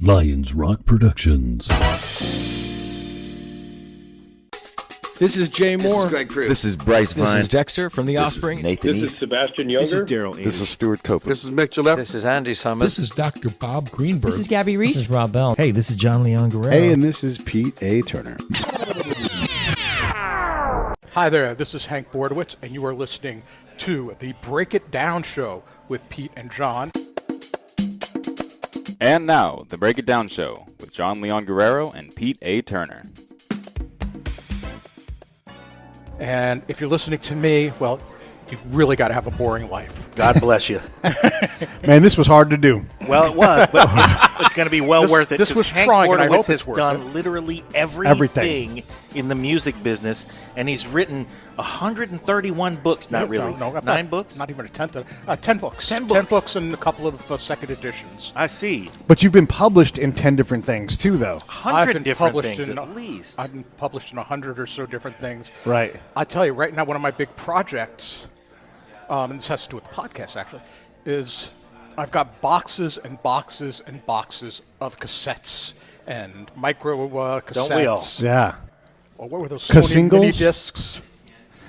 Lions Rock Productions. This is Jay Moore. This is Greg Cruz. This is Bryce Vine. This is Dexter from The Offspring. This is Nathan This East. is Sebastian Younger. This is Daryl Ames. This is Stuart Copeland. This is Mick Gillette. This is Andy Summers. This is Dr. Bob Greenberg. This is Gabby Reese. This is Rob Bell. Hey, this is John Leon Guerrero. Hey, and this is Pete A. Turner. Hi there, this is Hank Bordowitz, and you are listening to the Break It Down Show with Pete and John. And now, the Break It Down Show with John Leon Guerrero and Pete A. Turner. And if you're listening to me, well, you've really got to have a boring life. God bless you. Man, this was hard to do. Well, it was, but it's going to be worth it. This was Hank trying, and I Bordowitz hope has it's worth done it. literally everything in the music business, and he's written 131 books. Not really. No, 9 books? Not even a tenth. 10 books. 10 books. 10 books and a couple of second editions. I see. But you've been published in 10 different things, too, though. 100 different things, at least. I've been published in 100 or so different things. Right. I tell you, right now, one of my big projects, and this has to do with the podcast, actually, is I've got boxes and boxes and boxes of cassettes and micro cassettes. Don't we all? Yeah. Well, what were those Singles? Sony mini discs?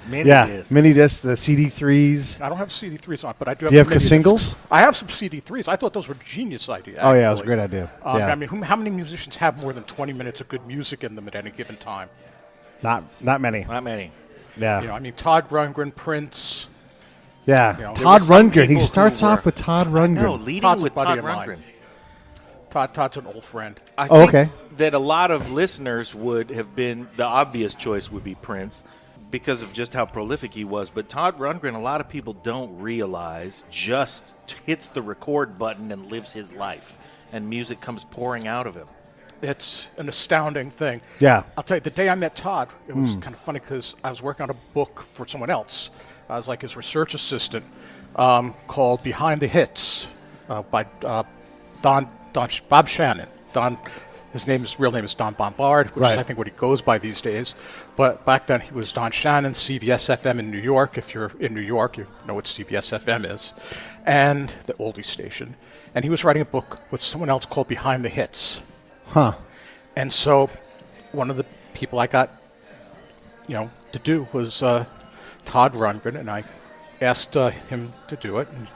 Mini discs, the CD3s. I don't have CD3s on, but I do have. Do you have mini singles? discs. I have some CD3s. I thought those were a genius idea. Oh, yeah, it was a great idea. Yeah. I mean, how many musicians have more than 20 minutes of good music in them at any given time? Not many. Not many. Yeah. You know, I mean, Todd Rundgren, Prince. Yeah. You know, Todd Rundgren. He starts off with Todd Rundgren. No, leading Todd's with a buddy Todd of mine. Rundgren. Todd's an old friend. I think okay. that a lot of listeners would have been, the obvious choice would be Prince because of just how prolific he was. But Todd Rundgren, a lot of people don't realize, just hits the record button and lives his life. And music comes pouring out of him. It's an astounding thing. Yeah. I'll tell you, the day I met Todd, it was kind of funny because I was working on a book for someone else. I was like his research assistant, called Behind the Hits by Bob Shannon. His real name is Don Bombard, which is I think what he goes by these days. But back then he was Don Shannon, CBS FM in New York. If you're in New York, you know what CBS FM is, and the oldies station. And he was writing a book with someone else called Behind the Hits. Huh. And so one of the people I got, to do was Todd Rundgren, and I asked him to do it. And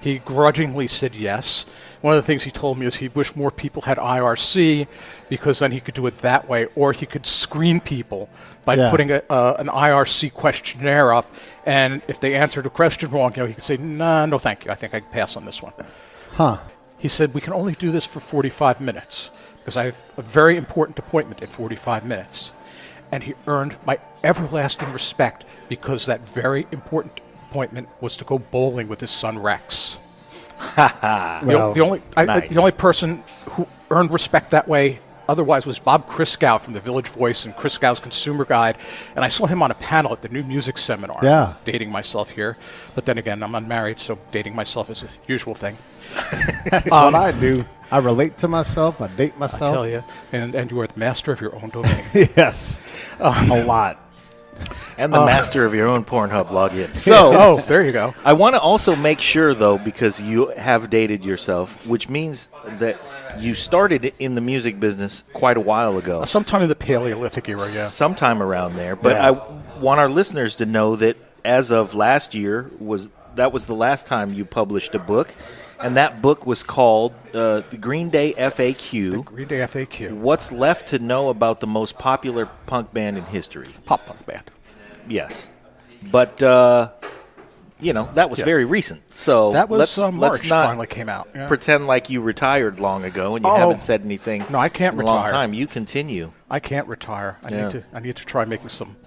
he grudgingly said yes. One of the things he told me is he wished more people had IRC because then he could do it that way, or he could screen people by putting an IRC questionnaire up, and if they answered a question wrong, he could say, "Nah, no thank you. I think I can pass on this one." Huh. He said, "We can only do this for 45 minutes because I have a very important appointment in 45 minutes." And he earned my everlasting respect because that very important appointment was to go bowling with his son Rex. The only person who earned respect that way otherwise was Bob Christgau from the Village Voice and Christgau's Consumer Guide, and I saw him on a panel at the New Music Seminar. Yeah. Dating myself here, but then again, I'm unmarried, so dating myself is a usual thing. That's what I do. I relate to myself. I date myself. I tell you, and you are the master of your own domain. Yes, a lot. And the master of your own Pornhub login. So, there you go. I want to also make sure, though, because you have dated yourself, which means that you started in the music business quite a while ago. Sometime in the Paleolithic era, yeah. Sometime around there. But I want our listeners to know that as of last year, that was the last time you published a book. And that book was called The Green Day FAQ. The Green Day FAQ. What's left to know about the most popular punk band in history? Pop punk band. Yes. But, that was very recent. So that was let's March not finally came out. Yeah. Pretend like you retired long ago and you haven't said anything no, I can't in a retire. long time. You continue. I can't retire. I need to try making some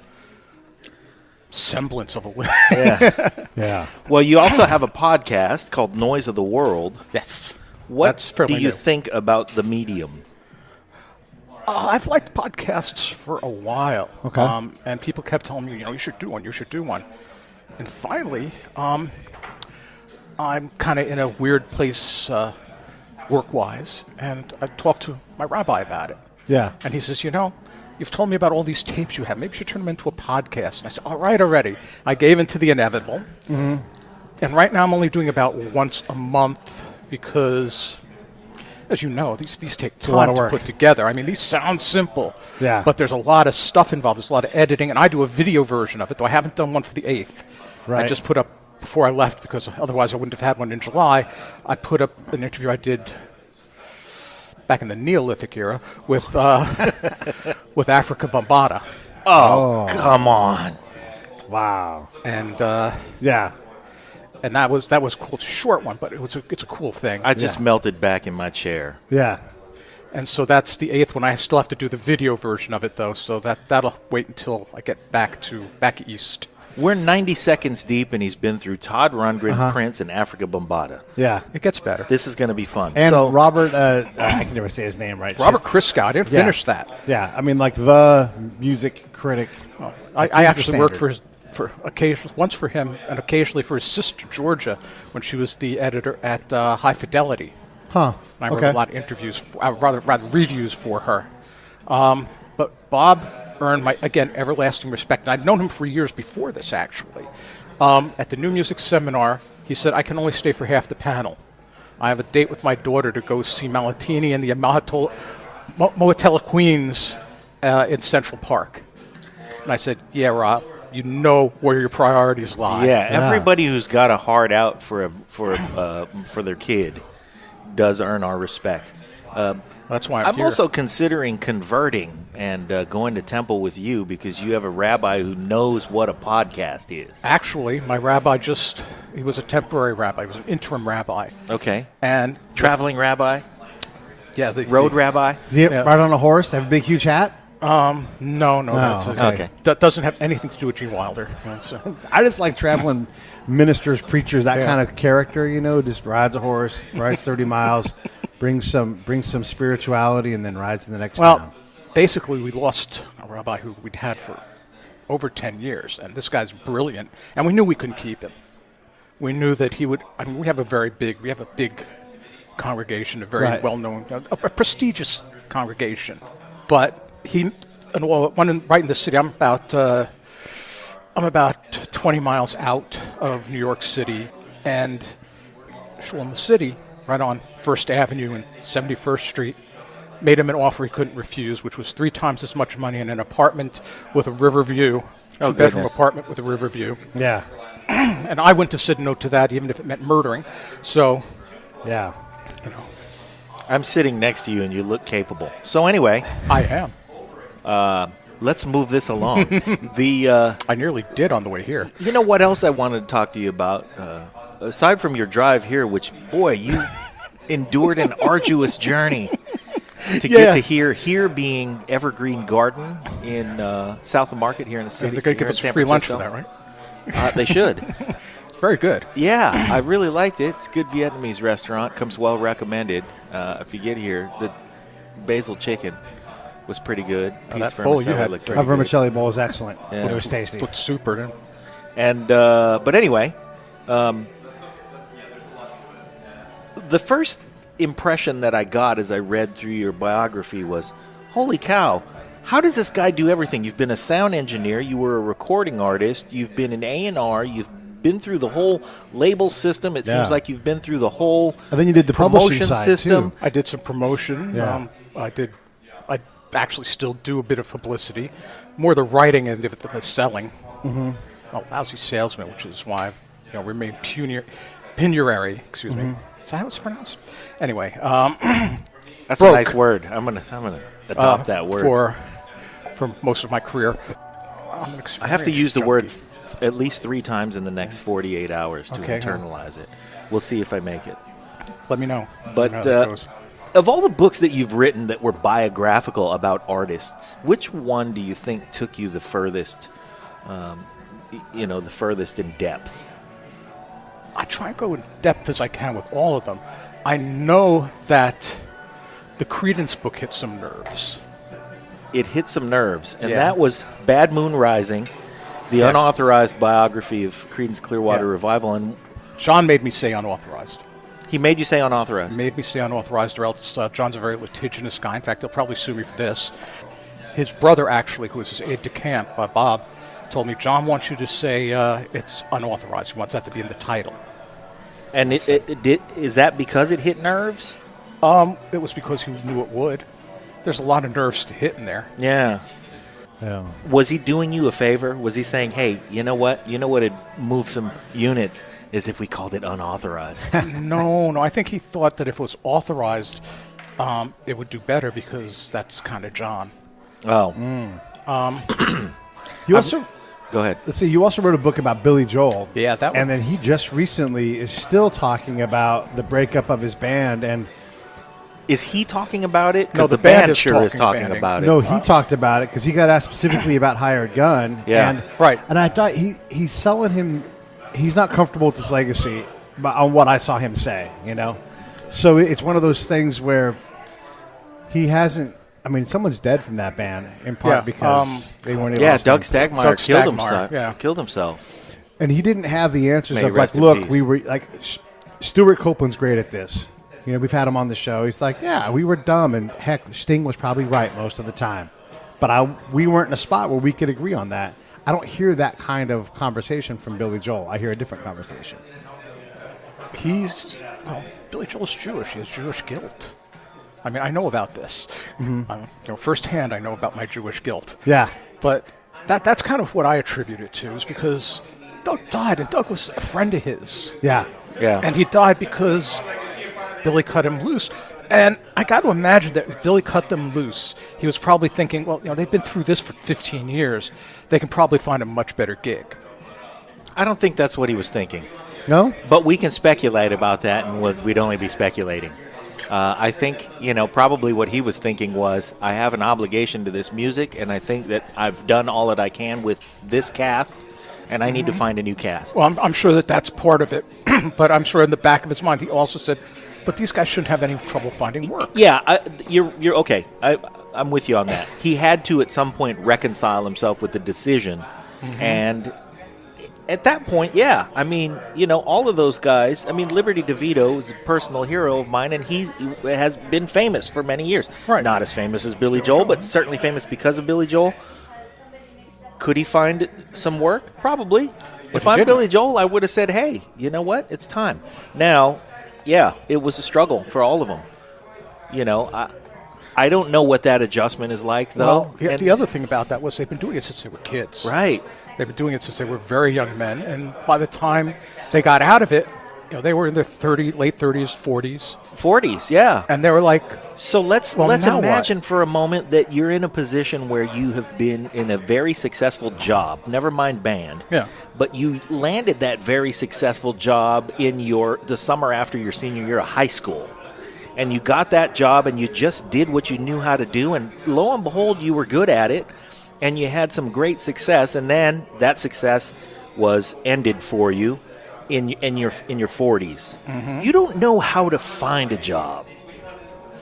semblance of a living. Yeah. Well, you also have a podcast called Noise of the World. Yes. What do you think about the medium? I've liked podcasts for a while. Okay. And people kept telling me, you should do one. And finally, I'm kind of in a weird place work-wise, and I talked to my rabbi about it. Yeah. And he says, you've told me about all these tapes you have. Maybe you should turn them into a podcast. And I said, all right, already. I gave into the inevitable. Mm-hmm. And right now I'm only doing about once a month because as you know, these take a lot time of to work. put together. I mean, these sound simple, Yeah. but there's a lot of stuff involved. There's a lot of editing, and I do a video version of it, though I haven't done one for the 8th. Right. I just put up before I left, because otherwise I wouldn't have had one in July. I put up an interview I did back in the Neolithic era with with Africa Bambaataa. Oh, come on. Wow. And Yeah. and that was cool. It's a short one, but it's a cool thing. I just melted back in my chair. Yeah. And so that's the 8th one. I still have to do the video version of it, though, so that'll wait until I get back east. We're 90 seconds deep, and he's been through Todd Rundgren, Prince, and Africa Bambaataa. Yeah. It gets better. This is going to be fun. And so, Robert, I can never say his name right. Robert Christgau, I didn't finish that. Yeah. I mean, like the music critic. I he's the actually worked standard. once for him and occasionally for his sister Georgia when she was the editor at High Fidelity. Huh. And I wrote a lot of interviews, rather reviews for her. But Bob earned my, again, everlasting respect. And I'd known him for years before this, actually. At the New Music Seminar, he said, I can only stay for half the panel. I have a date with my daughter to go see Malatini and the Moatella Queens in Central Park. And I said, yeah, Rob, you know where your priorities lie. yeah, everybody who's got a heart out for their kid does earn our respect. That's why I'm here. also considering converting and going to temple with you because you have a rabbi who knows what a podcast is. Actually, my rabbi he was a temporary rabbi. He was an interim rabbi. Okay. And Traveling rabbi? yeah, Road rabbi? Is he right on a horse? Have a big, huge hat? No, that's okay. That doesn't have anything to do with Gene Wilder. So. I just like traveling ministers, preachers, that kind of character, just rides a horse, rides 30 miles, brings some spirituality, and then rides to the next town. Basically, we lost a rabbi who we'd had for over 10 years, and this guy's brilliant, and we knew we couldn't keep him. We knew that he would, we have a big congregation, a very well-known, a prestigious congregation, but right in the city, I'm about 20 miles out of New York City, and Shalom City, right on First Avenue and 71st Street, made him an offer he couldn't refuse, which was 3 times as much money in an apartment with a river view, two-bedroom apartment with a river view. Yeah. And I wouldn't have said no to that, even if it meant murdering. So, Yeah. I'm sitting next to you and you look capable. So anyway, I am. let's move this along. I nearly did on the way here. You know what else I wanted to talk to you about? Aside from your drive here, which, boy, you endured an arduous journey to get to here being Evergreen Garden in south of Market here in the city. They're going to give us free lunch for that, right? They should. Very good. Yeah, I really liked it. It's a good Vietnamese restaurant. Comes well recommended. If you get here, the basil chicken was pretty good. That bowl you had looked Our pretty good. vermicelli bowl was excellent. Yeah. It was tasty. Looked super, didn't it? And but anyway, the first impression that I got as I read through your biography was, holy cow, how does this guy do everything? You've been a sound engineer, you were a recording artist, you've been an A&R, you've been through the whole label system. It seems like you've been through the whole And then you did the promotion publishing side, system. too. I did some promotion. Yeah. I actually still do a bit of publicity, more the writing end of it than the selling. Mm-hmm. I'm a lousy salesman, which is why I've remained penuary. Excuse me. Is that how it's pronounced? Anyway, That's broke. a nice word. I'm gonna adopt that word. for most of my career. I have to use the word at least 3 times in the next 48 hours to internalize it. We'll see if I make it. Let me know. But Let me know how that goes. of all the books that you've written that were biographical about artists, which one do you think took you the furthest, the furthest in depth? I try and go in depth as I can with all of them. I know that the Creedence book hit some nerves. It hit some nerves, and Yeah. that was Bad Moon Rising, the unauthorized biography of Creedence Clearwater Revival, and John made me say unauthorized. he made you say unauthorized. Made me say unauthorized, or else John's a very litigious guy. In fact, he'll probably sue me for this. His brother, actually, who was his aide-de-camp, Bob, told me, John wants you to say it's unauthorized. He wants that to be in the title. And is that because it hit nerves? It was because he knew it would. There's a lot of nerves to hit in there. Yeah. Yeah. Was he doing you a favor? Was he saying, hey, you know what? You know what would move some units is if we called it unauthorized. No. I think he thought that if it was authorized, it would do better because that's kind of John. Oh. You also Go ahead. let's see. You also wrote a book about Billy Joel. Yeah, that one. And then he just recently is still talking about the breakup of his band. And Is he talking about it? No, Because the the band band is sure is talking talking banding. about it. no, he talked about it because he got asked specifically about Hired Gun. Yeah. And, Right. And I thought he's selling him. He's not comfortable with his legacy, but on what I saw him say, So it's one of those things where he hasn't. I mean, someone's dead from that band in part Yeah, because they weren't able Yeah, to Doug stand- Stagmeyer Doug killed Stagmeyer, himself. yeah. Killed himself. and he didn't have the answers May he of like, rest in look, peace. we were like, Stuart Copeland's great at this. We've had him on the show. He's like, yeah, we were dumb, and heck, Sting was probably right most of the time, but we weren't in a spot where we could agree on that. I don't hear that kind of conversation from Billy Joel. I hear a different conversation. Billy Joel's Jewish. He has Jewish guilt. I mean, I know about this. Firsthand, I know about my Jewish guilt. Yeah. But that's kind of what I attribute it to, is because Doug died, and Doug was a friend of his. Yeah. Yeah. And he died because Billy cut him loose. And I got to imagine that if Billy cut them loose, he was probably thinking, well, they've been through this for 15 years. They can probably find a much better gig. I don't think that's what he was thinking. No? But we can speculate about that, and we'd only be speculating. I think, probably what he was thinking was, I have an obligation to this music, and I think that I've done all that I can with this cast, and I need to find a new cast. Well, I'm sure that that's part of it. But I'm sure in the back of his mind, he also said, but these guys shouldn't have any trouble finding work. Yeah, you're okay. I'm with you on that. He had to, at some point, reconcile himself with the decision, and at that point, yeah. I mean, all of those guys. I mean, Liberty DeVito is a personal hero of mine, and he has been famous for many years. Right. Not as famous as Billy Joel, but certainly famous because of Billy Joel. Could he find some work? Probably. If I'm didn't. Billy Joel, I would have said, hey, you know what? It's time. Now, yeah, it was a struggle for all of them. I don't know what that adjustment is like, though. Well, the other thing about that was they've been doing it since they were kids. Right. They've been doing it since they were very young men, and by the time they got out of it, they were in their late 30s, 40s, 40s, yeah. and they were like, So let's now imagine for a moment that you're in a position where you have been in a very successful job, never mind band. Yeah. But you landed that very successful job in the summer after your senior year of high school. And you got that job and you just did what you knew how to do, and lo and behold, you were good at it and you had some great success, and then that success was ended for you in your 40s. You don't know how to find a job.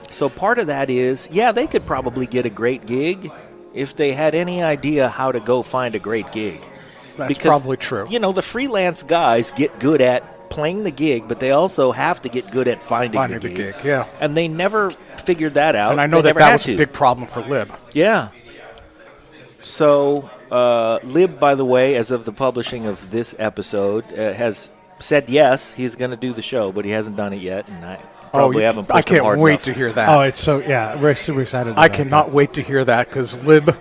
So part of that is, yeah, they could probably get a great gig if they had any idea how to go find a great gig. that's probably true. The freelance guys get good at playing the gig, but they also have to get good at finding the gig. Yeah. And they never figured that out. And I know They that never had was to. a big problem for Lib. Yeah. So, Lib, by the way, as of the publishing of this episode, has said yes, he's going to do the show, but he hasn't done it yet, and I probably haven't pushed I him can't hard wait enough. to hear that. Oh, it's so, yeah, we're super excited about I cannot wait to hear that, because Lib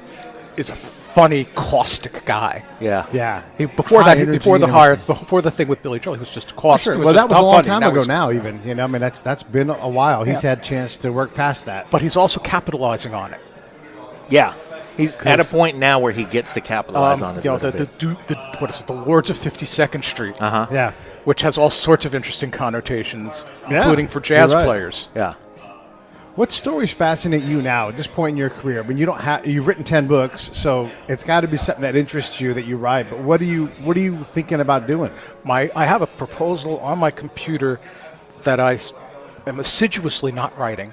is a funny, caustic guy. Yeah. Yeah. Before High that, energy before the and hire, everything. before the thing with Billy Joel, he was just caustic. Sure. He was Well, just that was a long funny. time Now ago he's- now, even. I mean, that's been a while. He's had a chance to work past that. But he's also capitalizing on it. Yeah. He's at a point now where he gets to capitalize on it. a little bit. What is it? The Lords of 52nd Street, Yeah. which has all sorts of interesting connotations, Yeah, including for jazz you're right. players. Yeah. What stories fascinate you now at this point in your career? I mean, you've written 10 books, so it's got to be something that interests you that you write. But what are you thinking about doing? I have a proposal on my computer that I am assiduously not writing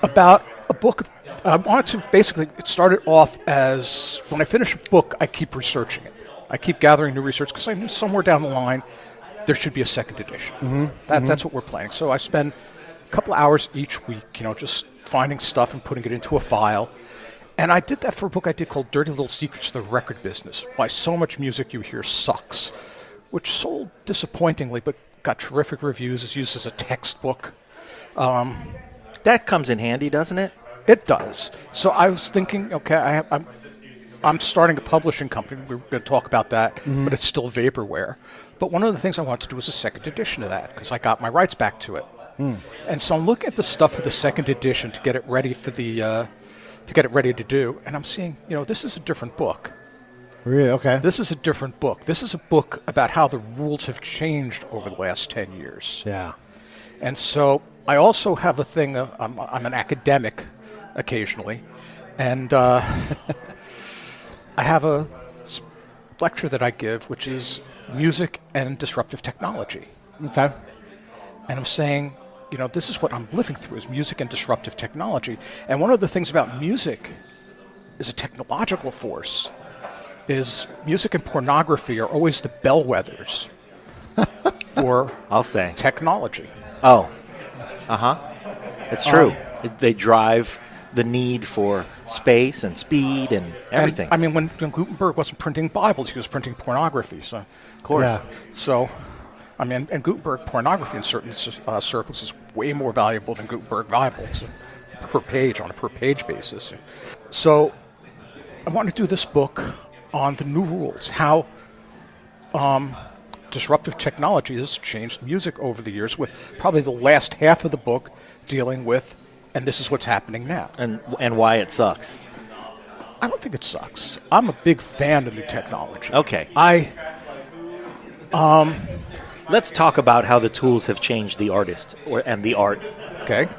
about a book. I wanted to basically, it started off as, when I finish a book, I keep researching it. I keep gathering new research because I knew somewhere down the line there should be a second edition. That's what we're planning. So I spend a couple hours each week, just finding stuff and putting it into a file. And I did that for a book I did called Dirty Little Secrets of the Record Business, Why So Much Music You Hear Sucks, which sold disappointingly but got terrific reviews. It's used as a textbook. That comes in handy, doesn't it? It does. So I was thinking, okay, I'm starting a publishing company. We're going to talk about that, but it's still vaporware. But one of the things I want to do is a second edition of that because I got my rights back to it. And so I'm looking at the stuff for the second edition to get it ready for to get it ready to do. And I'm seeing, this is a different book. Really? Okay. This is a different book. This is a book about how the rules have changed over the last 10 years. Yeah. And so I also have a thing, I'm an academic occasionally, and I have a lecture that I give, which is music and disruptive technology. Okay. And I'm saying, this is what I'm living through, is music and disruptive technology. And one of the things about music is a technological force, is music and pornography are always the bellwethers for I'll say. technology. Oh. It's true. They drive the need for space and speed and everything. And, when Gutenberg wasn't printing Bibles, he was printing pornography. So, of course. Yeah. So, and Gutenberg pornography in certain circles is way more valuable than Gutenberg Bibles on a per page basis. So, I want to do this book on the new rules, how disruptive technology has changed music over the years, with probably the last half of the book dealing with, and this is what's happening now. And why it sucks. I don't think it sucks. I'm a big fan of new technology. Okay. Let's talk about how the tools have changed the artist and the art. Okay.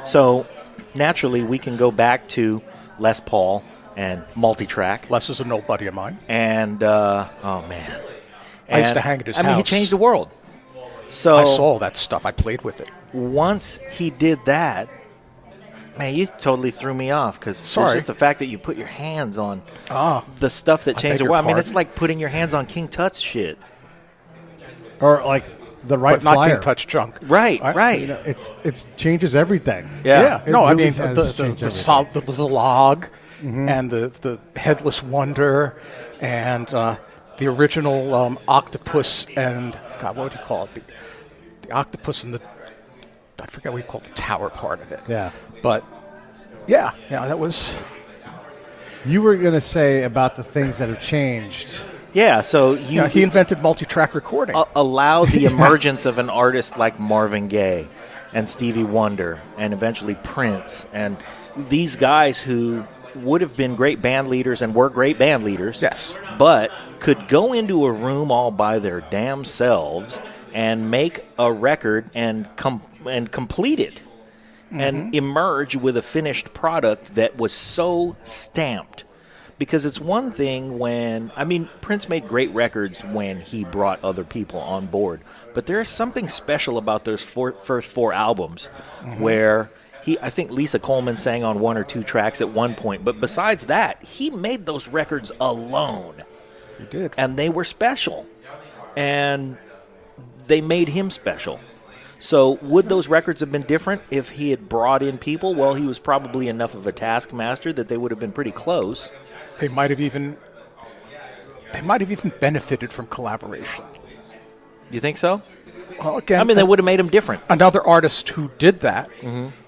So, naturally, we can go back to Les Paul and multitrack. Les is an old buddy of mine. And, oh, man. I used to hang at his house. he changed the world. So I saw all that stuff. I played with it. Once he did that, man, you totally threw me off because it's just the fact that you put your hands on the stuff that changed the world. I mean, it's like putting your hands on King Tut's shit. Or like the right but not flyer. King Tut's junk. Right. It changes everything. Yeah. It No, really I mean, has changed everything. the little log and the headless wonder and the original octopus and, God, what would you call it? The octopus and I forget what you call the tower part of it. Yeah. But, yeah, that was... You were going to say about the things that have changed. Yeah, so he invented multi-track recording. Allow the emergence of an artist like Marvin Gaye and Stevie Wonder and eventually Prince and these guys who would have been great band leaders and were great band leaders. Yes. But could go into a room all by their damn selves and make a record and complete it and emerge with a finished product that was so stamped. Because it's one thing Prince made great records when he brought other people on board. But there is something special about those first four albums where I think Lisa Coleman sang on one or two tracks at one point. But besides that, he made those records alone. He did. And they were special. And they made him special. So would those records have been different if he had brought in people? Well, he was probably enough of a taskmaster that they would have been pretty close. They might have even benefited from collaboration. Do you think so? Well, again, they would have made him different. Another artist who did that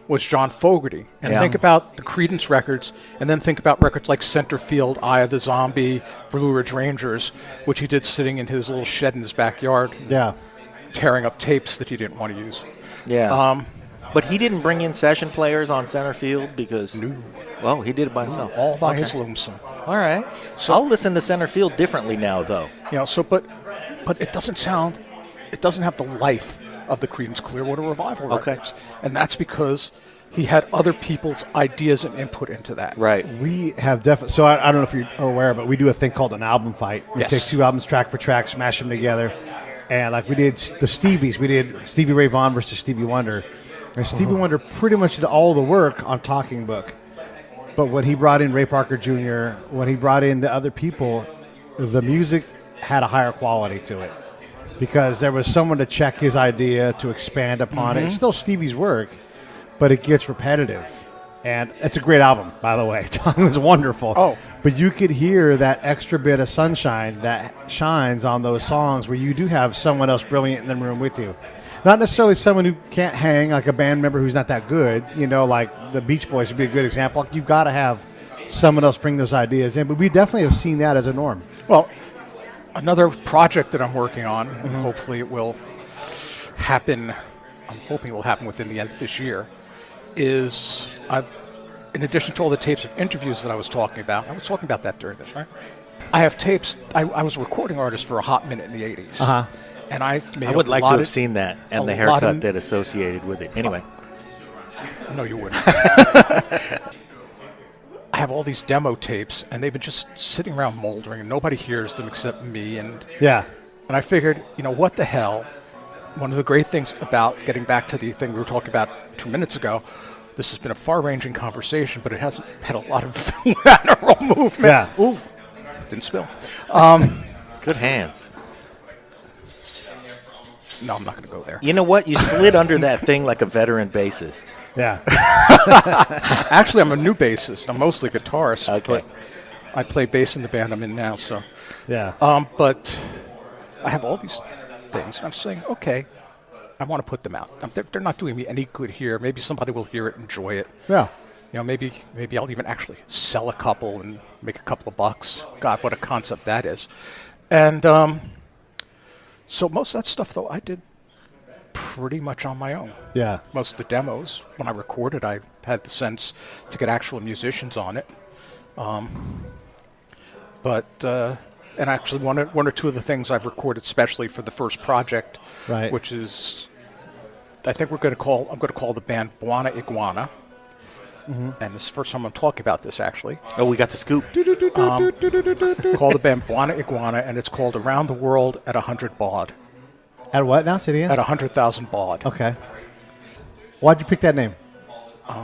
was John Fogerty. And think about the Creedence records, and then think about records like Centerfield, Eye of the Zombie, Blue Ridge Rangers, which he did sitting in his little shed in his backyard, tearing up tapes that he didn't want to use. Yeah. But he didn't bring in session players on Centerfield because... No. Well, he did it by himself. All by his lonesome. All right. So I'll listen to Centerfield differently now, though. But it doesn't have the life of the Creedence Clearwater Revival records. And that's because he had other people's ideas and input into that. Right. We have definitely... So I don't know if you're aware, but we do a thing called an album fight. We take two albums track for track, smash them together. And like we did the Stevies, we did Stevie Ray Vaughan versus Stevie Wonder. And Stevie Wonder pretty much did all the work on Talking Book. But when he brought in Ray Parker Jr., when he brought in the other people, the music had a higher quality to it. Because there was someone to check his idea, to expand upon it. It's still Stevie's work, but it gets repetitive. And it's a great album, by the way. It was wonderful. Oh. But you could hear that extra bit of sunshine that shines on those songs where you do have someone else brilliant in the room with you. Not necessarily someone who can't hang, like a band member who's not that good. Like the Beach Boys would be a good example. Like, you've got to have someone else bring those ideas in. But we definitely have seen that as a norm. Well, another project that I'm working on, and hopefully it will happen, I'm hoping it will happen within the end of this year, is in addition to all the tapes of interviews that I was talking about that during this, right? I have tapes. I was a recording artist for a hot minute in the 80s. Uh-huh. And I would like to have seen that and the haircut that associated with it. Anyway. No, you wouldn't. I have all these demo tapes, and they've been just sitting around moldering, and nobody hears them except me. And I figured, what the hell? One of the great things about getting back to the thing we were talking about 2 minutes ago, this has been a far-ranging conversation, but it hasn't had a lot of lateral movement. Yeah. Ooh, didn't spill. Good hands. No, I'm not going to go there. You know what? You slid under that thing like a veteran bassist. Yeah. Actually, I'm a new bassist. I'm mostly a guitarist. Okay. But I play bass in the band I'm in now. So, Yeah. But I have all these things, and I'm saying, okay, I want to put them out. They're not doing me any good here. Maybe somebody will hear it, enjoy it. Yeah. Maybe I'll even actually sell a couple and make a couple of bucks. God, what a concept that is. And so most of that stuff, though, I did pretty much on my own. Yeah. Most of the demos, when I recorded, I had the sense to get actual musicians on it. And actually one or two of the things I've recorded specially for the first project, right, which is, I think I'm going to call the band Buana Iguana. Mm-hmm. And this is the first time I'm talking about this, actually. Oh, we got the scoop. Called the band Buana Iguana, and it's called Around the World at 100 baud. At what now? Say it again? At 100,000 baud. Okay. Why'd you pick that name?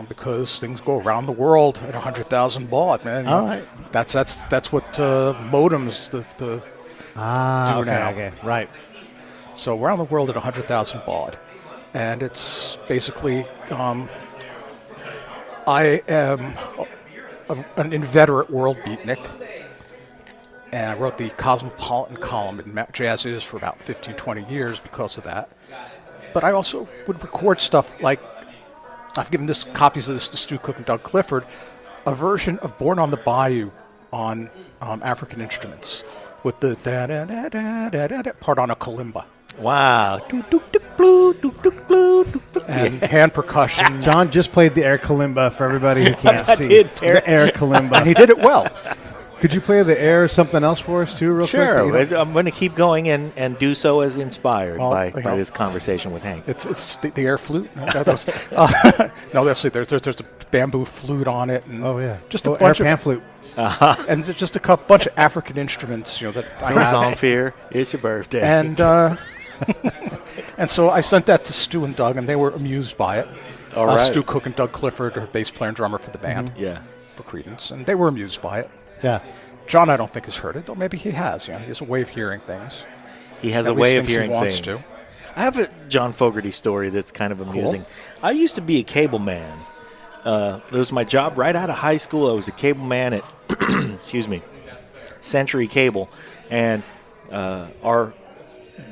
Because things go around the world at 100,000 baud, man. All right. That's what modems do now. Okay, right. So around the world at 100,000 baud, and it's basically I am an inveterate world beatnik, and I wrote the Cosmopolitan column in Jazz Is for about 15, 20 years because of that. But I also would record stuff like, I've given copies of this to Stu Cook and Doug Clifford, a version of Born on the Bayou on African instruments with the da-da-da-da-da-da part on a kalimba. Wow. And hand percussion. John just played the air kalimba for everybody who can't see. The air kalimba. And he did it well. Could you play the air or something else for us, too, real quick? Sure. I'm going to keep going and do so as inspired by this conversation with Hank. It's the air flute. No, let's see. There's a bamboo flute on it. And just a bunch air pan flute. And there's just a bunch of African instruments, that I have. Fear, it's your birthday. And and so I sent that to Stu and Doug, and they were amused by it. All right. Stu Cook and Doug Clifford are bass player and drummer for the band. Mm-hmm. Yeah. For Creedence, and they were amused by it. Yeah. John, I don't think, has heard it. Or maybe he has. He has a way of hearing things. He has a way of hearing things. To. I have a John Fogerty story that's kind of amusing. Cool. I used to be a cable man. It was my job right out of high school. I was a cable man at, Century Cable. And our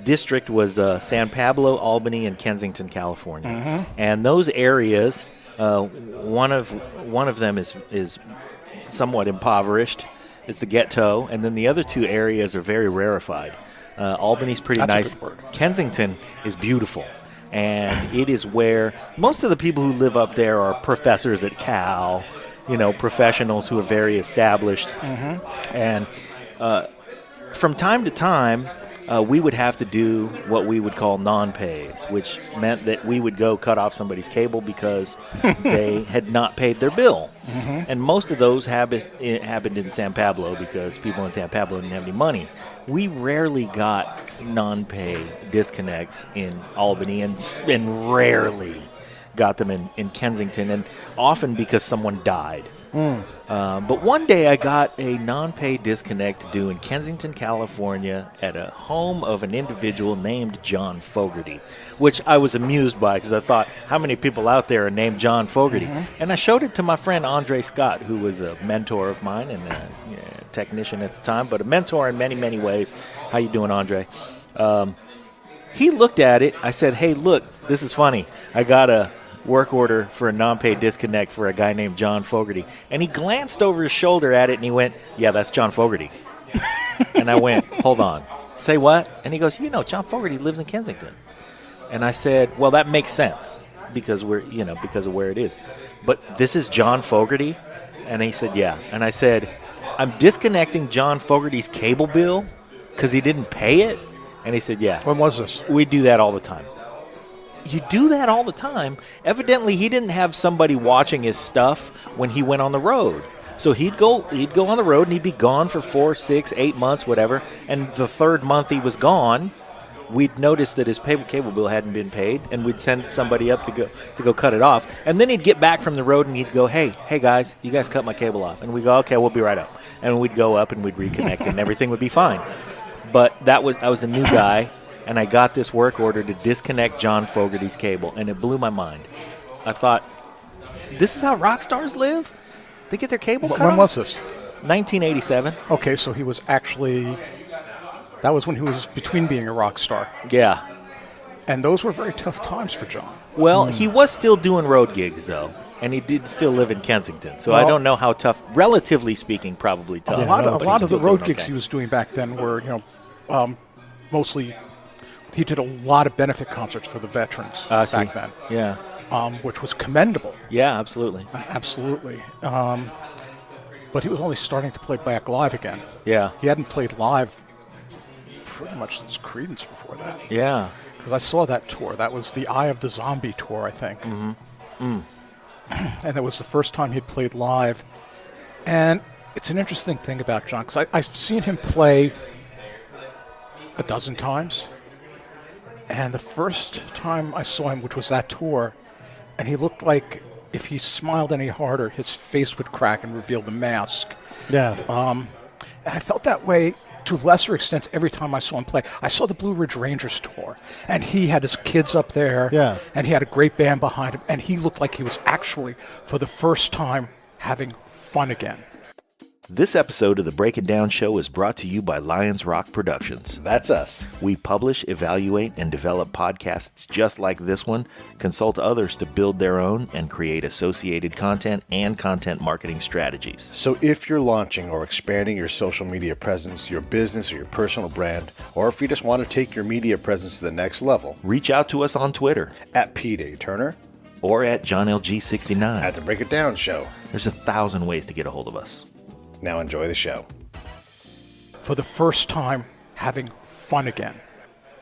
district was San Pablo, Albany, and Kensington, California. Mm-hmm. And those areas, one of them is somewhat impoverished. It's the ghetto, and then the other two areas are very rarefied. Albany's pretty nice. Kensington is beautiful, and it is where most of the people who live up there are professors at Cal, professionals who are very established. Mm-hmm. And from time to time, we would have to do what we would call non-pays, which meant that we would go cut off somebody's cable because they had not paid their bill. Mm-hmm. And most of those happened in San Pablo because people in San Pablo didn't have any money. We rarely got non-pay disconnects in Albany and rarely got them in Kensington, and often because someone died. But one day I got a non-pay disconnect due in Kensington, California at a home of an individual named John Fogerty, which I was amused by because I thought, how many people out there are named John Fogerty? Mm-hmm. And I showed it to my friend Andre Scott, who was a mentor of mine and a technician at the time, but a mentor in many, many ways. How you doing, Andre? He looked at it. I said, hey, look, this is funny. I got a work order for a non-pay disconnect for a guy named John Fogerty. And he glanced over his shoulder at it, and he went, yeah, that's John Fogerty. And I went, hold on. Say what? And he goes, John Fogerty lives in Kensington. And I said, well, that makes sense because because of where it is. But this is John Fogerty? And he said, yeah. And I said, I'm disconnecting John Fogerty's cable bill because he didn't pay it? And he said, yeah. When was this? We do that all the time. You do that all the time? Evidently, he didn't have somebody watching his stuff when he went on the road. So he'd go on the road, and he'd be gone for 4, 6, 8 months, whatever. And the third month he was gone, we'd notice that his cable bill hadn't been paid, and we'd send somebody up to go cut it off. And then he'd get back from the road, and he'd go, hey guys, you guys cut my cable off. And we'd go, okay, we'll be right up. And we'd go up, and we'd reconnect, and everything would be fine. But I was a new guy, and I got this work order to disconnect John Fogerty's cable, and it blew my mind. I thought, this is how rock stars live? They get their cable cut off? When was this? 1987. Okay, so he was actually... That was when he was between being a rock star. Yeah. And those were very tough times for John. Well, he was still doing road gigs, though. And he did still live in Kensington. So I don't know how tough, relatively speaking, probably tough. A lot of the road gigs he was doing back then were, mostly... He did a lot of benefit concerts for the veterans back then. Yeah. Which was commendable. Yeah, absolutely. Absolutely. But he was only starting to play back live again. Yeah. He hadn't played live pretty much since Creedence before that. Yeah. Because I saw that tour. That was the Eye of the Zombie tour, I think. Mm-hmm. Mm. And it was the first time he'd played live. And it's an interesting thing about John, because I've seen him play a dozen times. And the first time I saw him, which was that tour, and he looked like if he smiled any harder, his face would crack and reveal the mask. Yeah. And I felt that way to a lesser extent every time I saw him play. I saw the Blue Ridge Rangers tour, and he had his kids up there, and he had a great band behind him, and he looked like he was actually, for the first time, having fun again. This episode of the Break It Down Show is brought to you by Lions Rock Productions. That's us. We publish, evaluate, and develop podcasts just like this one, consult others to build their own, and create associated content and content marketing strategies. So if you're launching or expanding your social media presence, your business or your personal brand, or if you just want to take your media presence to the next level, reach out to us on Twitter at Pete A. Turner or at JohnLG69. at the Break It Down Show. There's 1,000 ways to get a hold of us. Now enjoy the show. For the first time, having fun again.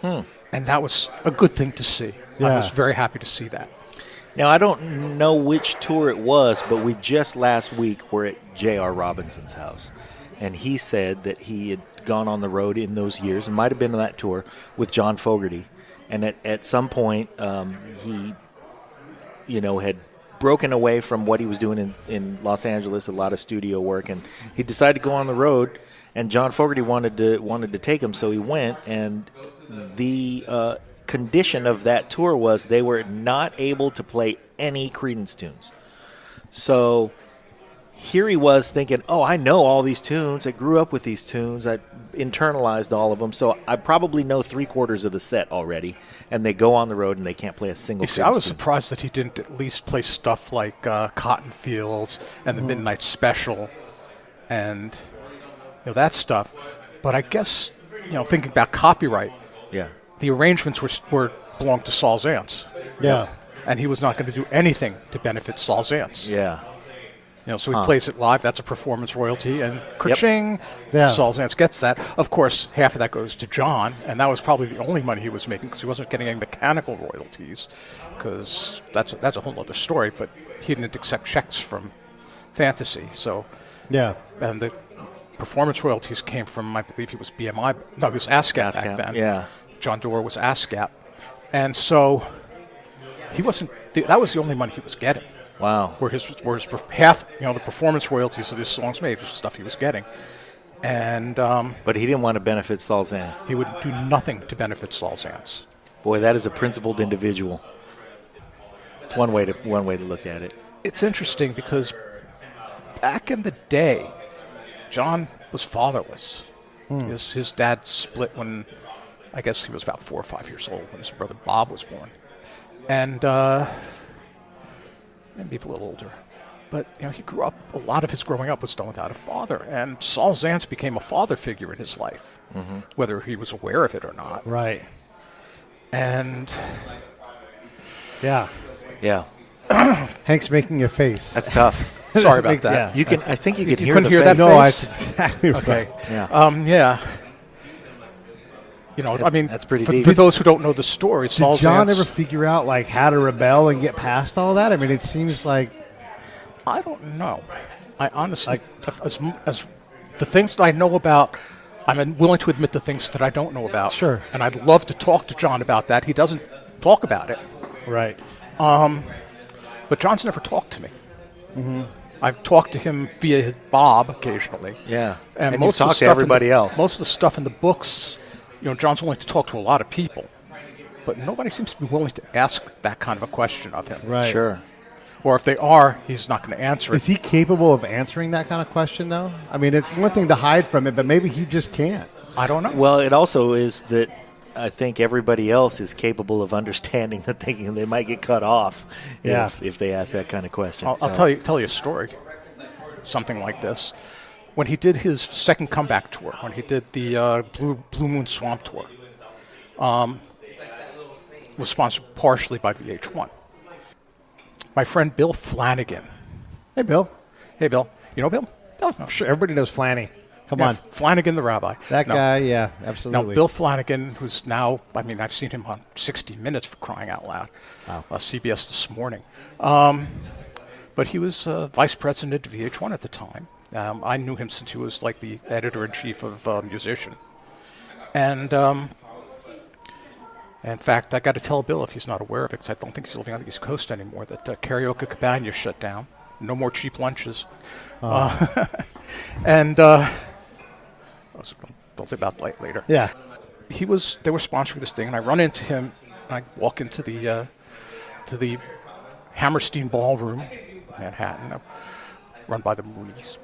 And that was a good thing to see. I was very happy to see that. Now, I don't know which tour it was, but we just last week were at J.R. Robinson's house. And he said that he had gone on the road in those years, and might have been on that tour, with John Fogerty. And at some point, he, had broken away from what he was doing in Los Angeles, a lot of studio work, and he decided to go on the road, and John Fogerty wanted to take him, so he went, and the condition of that tour was they were not able to play any Creedence tunes. So here he was thinking, I know all these tunes. I grew up with these tunes. I internalized all of them, so I probably know 3/4 of the set already. And they go on the road and they can't play a single. You see, I was surprised that he didn't at least play stuff like Cotton Fields and the Midnight Special and that stuff. But I guess, thinking about copyright, the arrangements were belonged to Saul Zaentz. Yeah. And he was not going to do anything to benefit Saul Zaentz. Yeah. So he plays it live. That's a performance royalty. And ka-ching, Yeah. Saul Zaentz gets that. Of course, half of that goes to John, and that was probably the only money he was making because he wasn't getting any mechanical royalties, because that's a whole other story. But he didn't accept checks from Fantasy. So, and the performance royalties came from, I believe he was BMI. No, he was ASCAP back then. Yeah. John Doerr was ASCAP. And so he wasn't. That was the only money he was getting. Wow. Where his half, the performance royalties that his songs made was stuff he was getting. And but he didn't want to benefit Saul Zaentz. He would do nothing to benefit Saul Zaentz. Boy, that is a principled individual. It's one way to look at it. It's interesting because back in the day, John was fatherless. His dad split when I guess he was about 4 or 5 years old when his brother Bob was born. And maybe a little older. But, he grew up, a lot of his growing up was done without a father. And Saul Zaentz became a father figure in his life, whether he was aware of it or not. Right. And Yeah. Yeah. Hank's making a face. That's tough. sorry about that. Yeah. I think you could hear couldn't the hear face. that No, face? that's exactly right. Okay. Yeah. Yeah. I mean, That's pretty for, deep. for those who don't know the story, Saul Did John Zaentz, ever figure out like how to rebel and get past all that? I mean, it seems like I don't know. I honestly, as the things that I know about, I'm willing to admit the things that I don't know about. Sure. And I'd love to talk to John about that. He doesn't talk about it. right. But John's never talked to me. I've talked to him via Bob occasionally. Yeah. And you've most of the talked to stuff everybody else. Most of the stuff in the books, John's willing to talk to a lot of people, but nobody seems to be willing to ask that kind of a question of him. Right. Sure. Or if they are, he's not going to answer Is it. he capable of answering that kind of question, though? I mean, it's one thing to hide from it, but maybe he just can't. I don't know. Well, it also is that I think everybody else is capable of understanding that they might get cut off Yeah. if they ask that kind of question. I'll tell you a story, something like this. When he did his second comeback tour, when he did the Blue Moon Swamp tour, was sponsored partially by VH1. My friend Bill Flanagan. Hey, Bill. Hey, Bill. You know Bill? Oh, sure. Everybody knows Flanny. Come Yeah, on. Flanagan the rabbi. That No. guy, yeah, Now, absolutely. Bill Flanagan, who's now, I've seen him on 60 Minutes for crying out loud. Wow. CBS This Morning. But he was vice president of VH1 at the time. I knew him since he was like the editor-in-chief of Musician. And in fact, I got to tell Bill, if he's not aware of it, because I don't think he's living on the East Coast anymore, that Karaoke Cabana shut down. No more cheap lunches. And I'll say about that later. yeah. They were sponsoring this thing, and I run into him. And I walk into the Hammerstein Ballroom, Manhattan, run by the Moonies.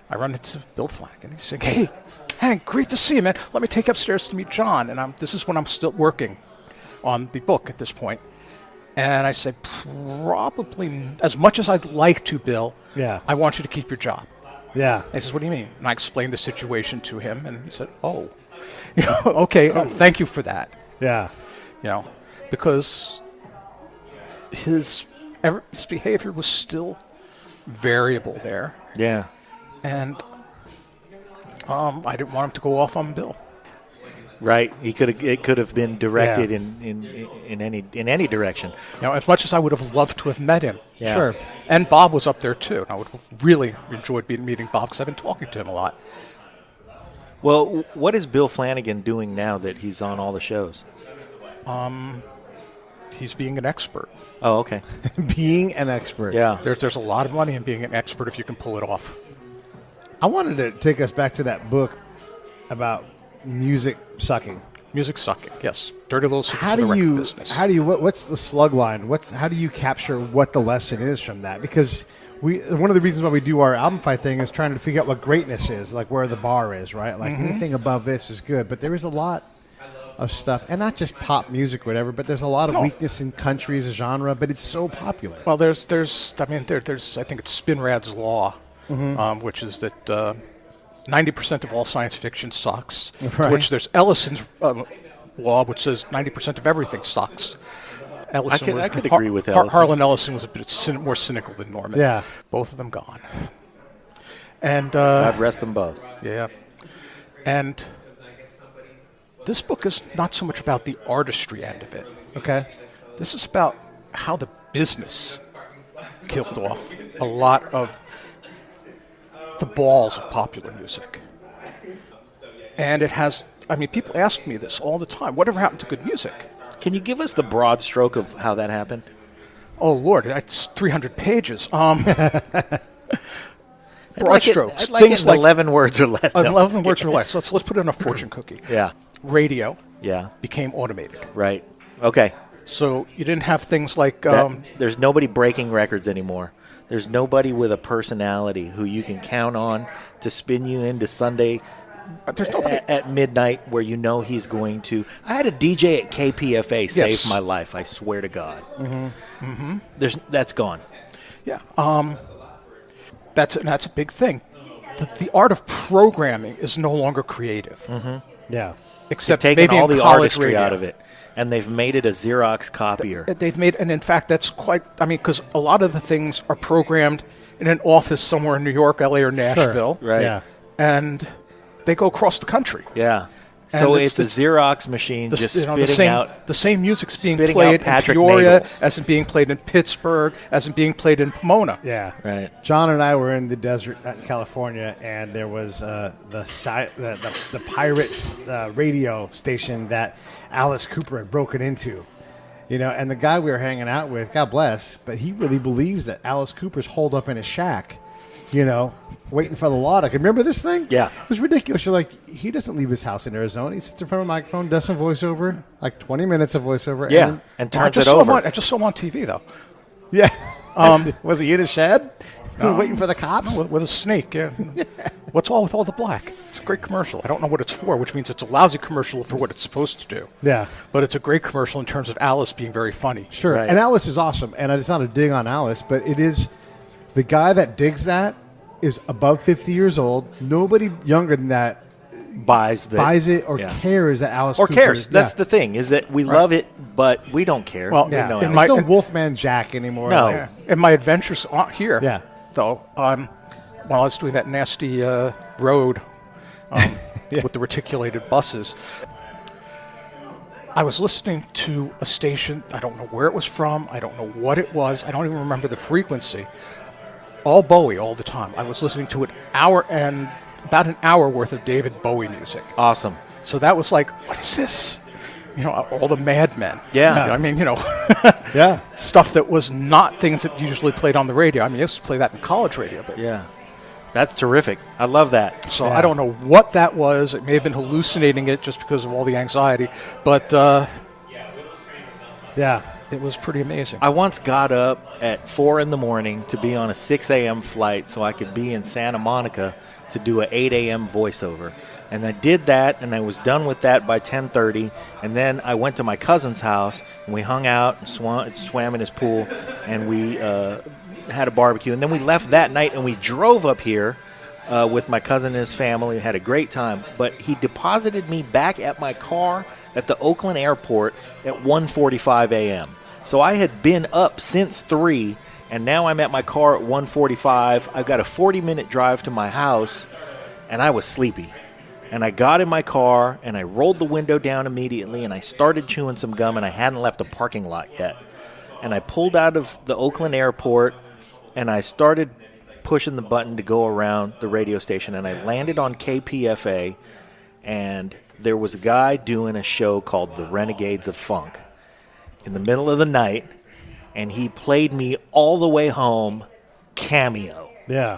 I run into Bill Flanagan. He's saying, "Hey, Hank, great to see you, man. Let me take you upstairs to meet John." And this is when I'm still working on the book at this point. And I said, "Probably, as much as I'd like to, Bill, Yeah. I want you to keep your job." Yeah. And he says, "What do you mean?" And I explained the situation to him, and he said, "Oh, okay, thank you for that." Yeah. Because his behavior was still variable there, Yeah. and I didn't want him to go off on Bill. Right. It could have been directed in any direction. As much as I would have loved to have met him. Yeah. Sure. And Bob was up there too. And I would have really enjoyed meeting Bob because I've been talking to him a lot. Well, what is Bill Flanagan doing now that he's on all the shows? He's being an expert. Oh, okay. Being an expert. Yeah. There's a lot of money in being an expert if you can pull it off. I wanted to take us back to that book about music sucking. Music sucking, yes. Dirty little secrets How of the do record you? business. What's the slug line? How do you capture what the lesson is from that? Because one of the reasons why we do our album fight thing is trying to figure out what greatness is, like where the bar is, right? Like anything above this is good, but there is a lot of stuff, and not just pop music, or whatever. But there's a lot of weakness in country as a genre, but it's so popular. Well, there's I think it's Spinrad's law, which is that 90% of all science fiction sucks. Right. To which there's Ellison's law, which says 90% of everything sucks. Ellison I could agree with Ellison. Harlan Ellison was a bit more cynical than Norman. Yeah. Both of them gone. And God rest them both. yeah, and this book is not so much about the artistry end of it. Okay. This is about how the business killed off a lot of the balls of popular music. And it has, people ask me this all the time. Whatever happened to good music? Can you give us the broad stroke of how that happened? Oh, Lord, that's 300 pages. Broad strokes. I'd like things it in 11 words or less. No, 11 words or less. Let's put it in a fortune cookie. Yeah. Radio Yeah. became automated. Right. Okay. So you didn't have things like... There's nobody breaking records anymore. There's nobody with a personality who you can count on to spin you into Sunday there's nobody. at midnight where you know he's going to. I had a DJ at KPFA save Yes. my life. I swear to God. That's gone. Yeah, that's a big thing. The art of programming is no longer creative, Yeah. except They've taken maybe all in the college artistry radio. out of it, and they've made it a Xerox copier. They've made, and in fact, that's quite. I mean, because a lot of the things are programmed in an office somewhere in New York, LA, or Nashville, Right. Yeah. and they go across the country. Yeah. So And it's a Xerox machine just spitting out. the same music's being spitting played out Patrick in Peoria Nagels. as in being played in Pittsburgh, as in being played in Pomona. Yeah. Right. John and I were in the desert in California, and there was the Pirates radio station that Alice Cooper had broken into. And the guy we were hanging out with, God bless, but he really believes that Alice Cooper's holed up in his shack, waiting for the law to. Remember this thing? Yeah. It was ridiculous. You're like, he doesn't leave his house in Arizona. He sits in front of a microphone, does some voiceover, like 20 minutes of voiceover. Yeah, And and I turns just it saw over. him on- I just saw him on TV though, yeah. Was he in his shed? Waiting for the cops? with a snake. Yeah. What's all with all the black? It's a great commercial. I don't know what it's for, which means it's a lousy commercial for what it's supposed to do. Yeah. But it's a great commercial in terms of Alice being very funny. Sure. Right. And Alice is awesome. And it's not a dig on Alice, but it is the guy that digs that is above 50 years old. Nobody younger than that buys it or Yeah. cares that Alice Or Cooper cares. is- That's yeah. the thing, is that we love it, but we don't care. Well, We Yeah. know There's Alice. no Wolfman Jack anymore. No. Like, Yeah. In my adventures here, Yeah. though, while I was doing that nasty road with the reticulated buses, I was listening to a station. I don't know where it was from. I don't know what it was. I don't even remember the frequency. All Bowie all the time. I was listening to about an hour worth of David Bowie music. Awesome. So that was like, what is this? All the Madmen. Yeah. I mean, Yeah. stuff that was not things that usually played on the radio. I mean, I used to play that in college radio, but Yeah. That's terrific. I love that. so I don't know what that was. It may have been hallucinating it just because of all the anxiety, but Yeah. it was pretty amazing. I once got up at 4 in the morning to be on a 6 a.m. flight so I could be in Santa Monica to do an 8 a.m. voiceover. And I did that, and I was done with that by 10:30. And then I went to my cousin's house, and we hung out and swam in his pool, and we had a barbecue. And then we left that night, and we drove up here with my cousin and his family. Had a great time. But he deposited me back at my car at the Oakland airport at 1:45 a.m. So I had been up since 3, and now I'm at my car at 1:45. I've got a 40-minute drive to my house, and I was sleepy. And I got in my car, and I rolled the window down immediately, and I started chewing some gum, and I hadn't left a parking lot yet. And I pulled out of the Oakland airport, and I started pushing the button to go around the radio station, and I landed on KPFA, and there was a guy doing a show called The Renegades of Funk in the middle of the night, and he played me all the way home Cameo. Yeah.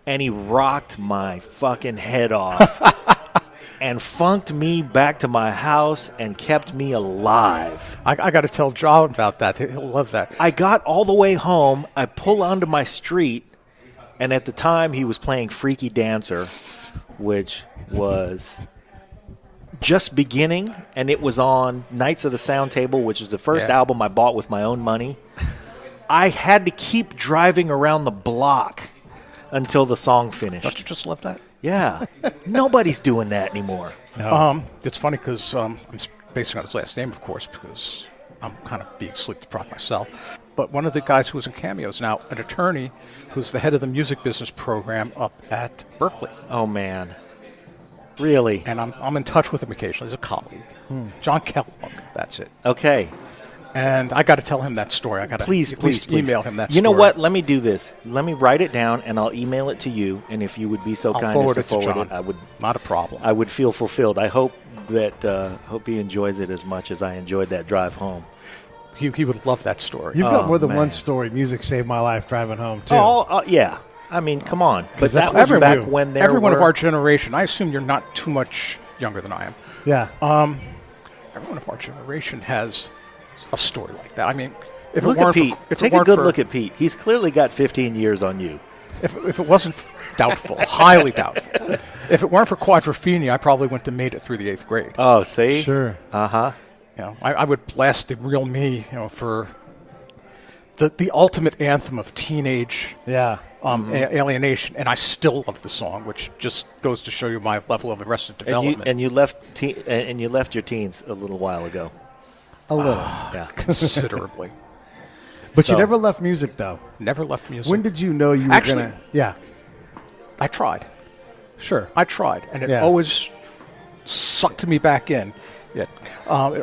And he rocked my fucking head off and funked me back to my house and kept me alive. I got to tell John about that. He'll love that. I got all the way home. I pull onto my street, and at the time he was playing Freaky Dancer, which was just beginning, and it was on Knights of the Sound Table, which is the first album I bought with my own money. I had to keep driving around the block until the song finished. Don't you just love that? Yeah. Nobody's doing that anymore. It's funny because I'm basing on his last name, of course, because I'm kind of being sleep deprived myself. But one of the guys who was in Cameo is now an attorney who's the head of the music business program up at Berkeley. Oh, man. Really? And I'm in touch with him occasionally. He's a colleague. John Kellogg, that's it. Okay. And I got to tell him that story. I got to Please email him that story. You know what? Let me do this. Let me write it down, and I'll email it to you. And if you would be so I'll kind forward as to it to forward John. it, I would. Not a problem. I would feel fulfilled. I hope that hope he enjoys it as much as I enjoyed that drive home. He would love that story. You've got more than man. one story. Music saved my life driving home, too. Yeah. I mean, come on. But that that's was back everyone- when there Everyone of were- our generation, I assume you're not too much younger than I am. Yeah. Everyone of our generation has a story like that. I mean, if Look it at weren't Pete. for, if Take it a weren't good for, look at Pete. He's clearly got 15 years on you. If it wasn't doubtful, highly doubtful. If it weren't for Quadrophenia, I probably wouldn't have made it through the 8th grade. Oh, see? Sure. Uh-huh. I would blast the real me, for the ultimate anthem of teenage Yeah. alienation, and I still love the song, which just goes to show you my level of arrested development. And you left your teens a little while ago. A little. Yeah. Considerably. But So- you never left music, though. Never left music. When did you know you were Actually- going to... Yeah. I tried. Sure. I tried, and it Yeah. always sucked me back in. It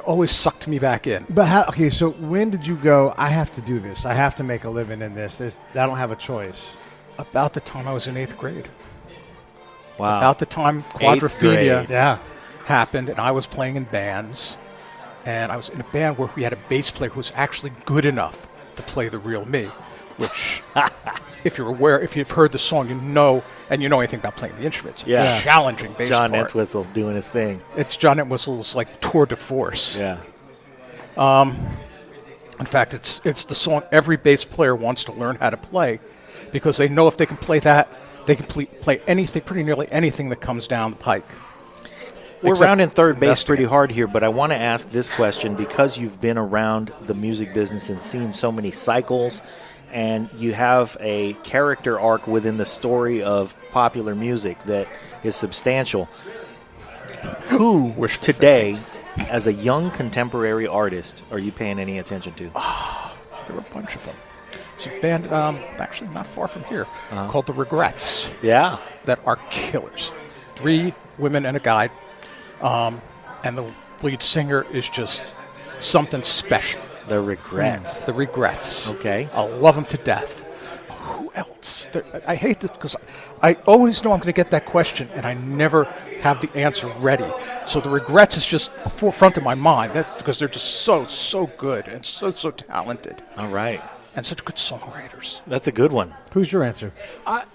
always sucked me back in. But how... Okay, so when did you go, I have to do this. I have to make a living in this. I don't have a choice. About the time I was in 8th grade. Wow. About the time 8th Quadrophenia grade. Yeah. happened, and I was playing in bands, and I was in a band where we had a bass player who was actually good enough to play the real me, which, if you've heard the song, you know anything about playing the instruments. Yeah. It's a challenging bass John part. Entwistle doing his thing. It's John Entwistle's like tour de force. Yeah. In fact, it's the song every bass player wants to learn how to play, because they know if they can play that, they can play anything, pretty nearly anything that comes down the pike. We're Except rounding third base investing pretty it. hard here, but I want to ask this question because you've been around the music business and seen so many cycles, and you have a character arc within the story of popular music that is substantial. Who today, as a young contemporary artist, are you paying any attention to? There were a bunch of them. There's a band actually not far from here called The Regrets Yeah. that are killers. 3 women and a guy, and the lead singer is just something special. The Regrets. The Regrets. Okay. I love them to death. Who else? I hate this because I always know I'm going to get that question, and I never have the answer ready. So The Regrets is just forefront of my mind because they're just so good and so talented All right. and such good songwriters. That's a good one. Who's your answer? I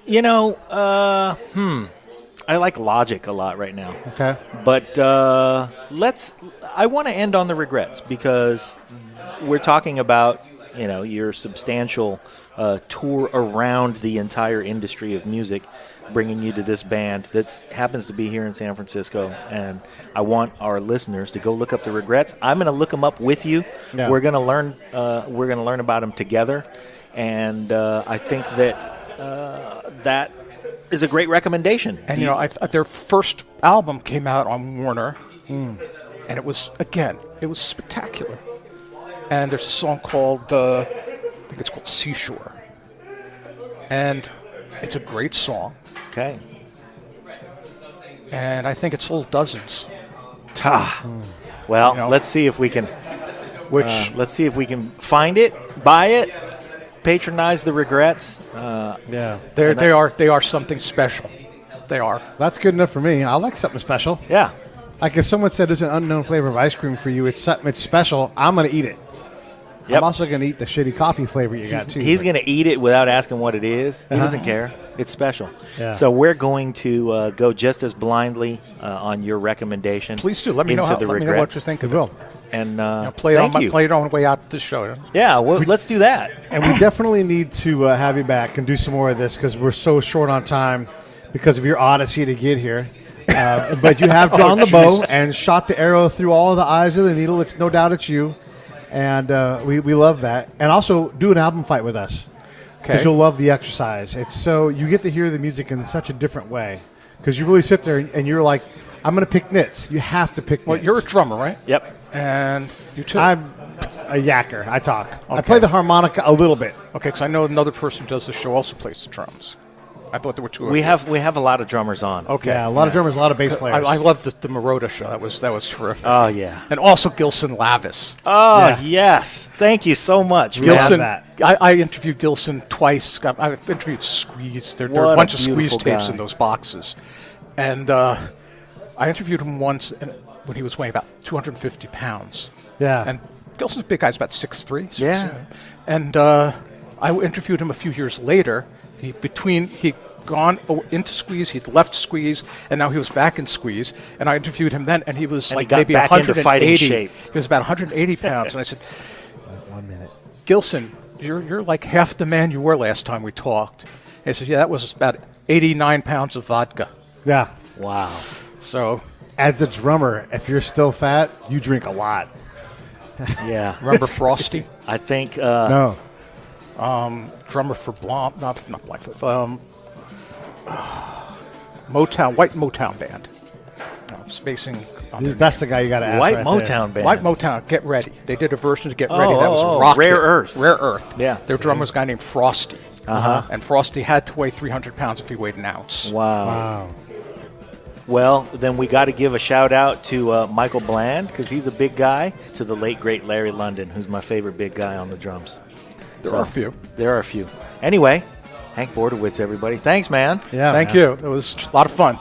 like Logic a lot right now. Okay. But I want to end on The Regrets because we're talking about, your substantial tour around the entire industry of music, bringing you to this band that happens to be here in San Francisco. And I want our listeners to go look up The Regrets. I'm going to look them up with you. Yeah. We're going to learn. We're going to learn about them together. And I think that that is a great recommendation. And their first album came out on Warner, and it was spectacular. And there's a song called, I think it's called Seashore, and it's a great song. Okay. And I think it sold dozens. Well, let's see if we can. Let's see if we can find it, buy it, patronize The Regrets. Yeah. They are something special. They are. That's good enough for me. I like something special. Yeah. Like if someone said there's an unknown flavor of ice cream for you, it's special, I'm going to eat it. Yep. I'm also going to eat the shitty coffee flavor you got, too. He's going to eat it without asking what it is. He doesn't care. It's special. Yeah. So we're going to go just as blindly on your recommendation. Please do. Let me know into The what Regrets. you think We of will. it. And Play thank you. it on the way out of the show. Yeah, well, let's do that. And we definitely need to have you back and do some more of this because we're so short on time because of your odyssey to get here. But you have drawn the bow and shot the arrow through all of the eyes of the needle. It's no doubt it's you. And we love that. And also do an album fight with us because you'll love the exercise. It's so you get to hear the music in such a different way because you really sit there and you're like, I'm going to pick nits. You have to pick Well, nits. you're a drummer, right? Yep. And you too. I'm a yacker. I talk. I play the harmonica a little bit. Okay, because I know another person who does the show also plays the drums. I thought there were 2 of We you. have a lot of drummers on. Okay. Yeah, a lot of drummers, a lot of bass players. I love the Marotta show. That was terrific. Oh, yeah. And also Gilson Lavis. Oh, Yeah. yes. Thank you so much. man. Gilson- Gilson, that. I interviewed Gilson twice. I've interviewed Squeeze. There are What a a bunch of Squeeze beautiful tapes guy. in those boxes. And I interviewed him once when he was weighing about 250 pounds. Yeah. And Gilson's big guy's about 6'3". Yeah. And I interviewed him a few years later. He'd gone into Squeeze, he'd left Squeeze, and now he was back in Squeeze. And I interviewed him then, and he was And like he got maybe back into 180. fighting shape. He was about 180 pounds. And I said, 1 minute. Gilson, you're like half the man you were last time we talked. He says, yeah, that was about 89 pounds of vodka. Yeah. Wow. So As a drummer, if you're still fat, you drink a lot. Yeah. remember Frosty? I think No. Drummer for not Blackfoot. Motown, White Motown band. Spacing. On their That's the guy you got to ask. White right Motown there. band. White Motown, Get Ready. They did a version of Get Ready that was oh, a rock Rare hit. Earth. Rare Earth. Yeah. Their drummer was a guy named Frosty. Uh-huh. And Frosty had to weigh 300 pounds if he weighed an ounce. Wow. Wow. Well, then we got to give a shout out to Michael Bland because he's a big guy. To the late great Larry London, who's my favorite big guy on the drums. There are a few. There are a few. Anyway, Hank Bordowitz, everybody. Thanks, man. Yeah. Thank man. you. It was a lot of fun.